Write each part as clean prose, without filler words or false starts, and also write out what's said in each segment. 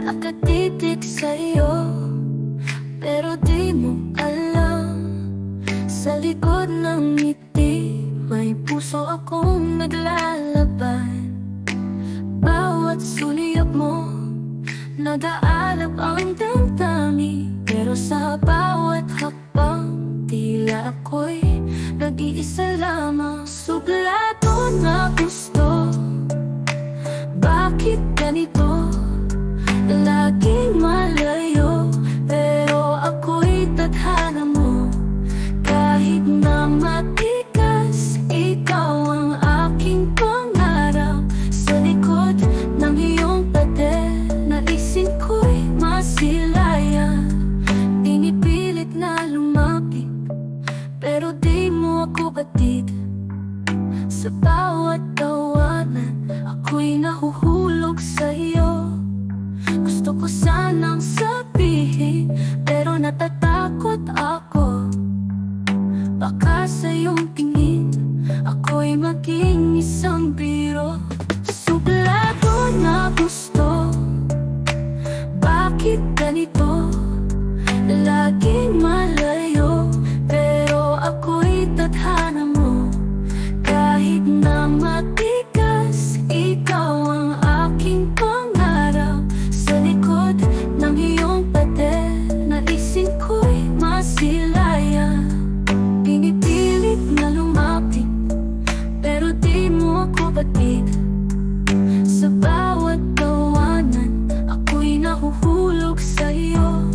Nakatitig sa'yo, pero di mo alam. Sa likod ng ngiti, may puso akong naglalaban. Bawat suliyap mo, nag-aalab ang damdamin. Pero sa bawat hakbang, tila ako'y nag-iisa lamang. Sublado na gusto, bakit ganito? Laging malayo, pero ako'y tadhana mo. Kahit na matigas, ikaw ang aking pangarap. Sa likod ng iyong pader, naisin ko'y masilayan. Pinipilit na lumapit, pero di mo ako batid. Sa bawat tawanan, ako'y nahuhulog sa'yo. Gusto ko sanang sabihin, pero natatakot ako. Baka sa iyong tingin, ako'y maging isang biro. Sublado na gusto, bakit ganito? Laging malayo, pero ako'y tadhana mo. Kahit na matigas, ikaw ang aking pangarap. Sa likod ng iyong pader, naisin ko'y masilayan. Pinipilit na lumapit, pero di mo ako batid. Sa bawat tawanan, ako'y nahuhulog sa'yo.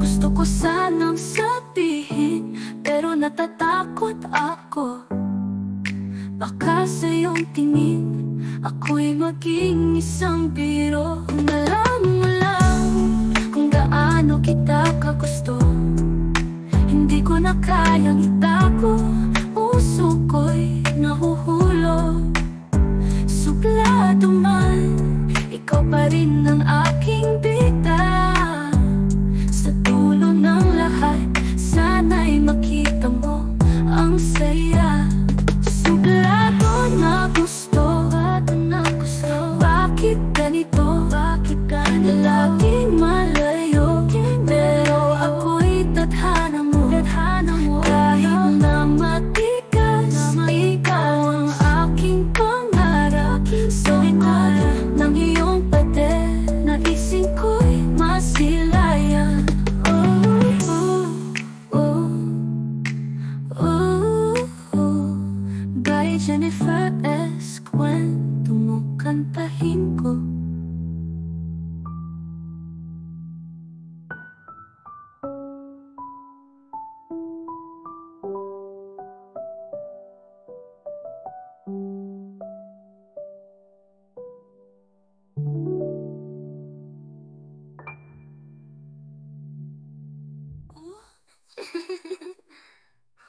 Gusto ko sanang sabihin, pero natatakot ako. Baka sa iyong tingin, ako'y maging isang biro. Alam mo lang kung gaano kita kagusto. Hindi ko na kayang itago, puso ko'y nahuhulog. Suplado man, ikaw pa rin ang aking bida. Sa dulo ng lahat, sana'y makita mo ang saya. Suplado na gusto, bakit ganito? Laging malayo, pero ako'y tadhana mo. Kahit na matigas, ikaw ang aking pangarap. Sa likod ng iyong pader, naisin ko'y masilayan. By Jennifer S. Kwento mo, kantahin ko.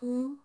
Oh.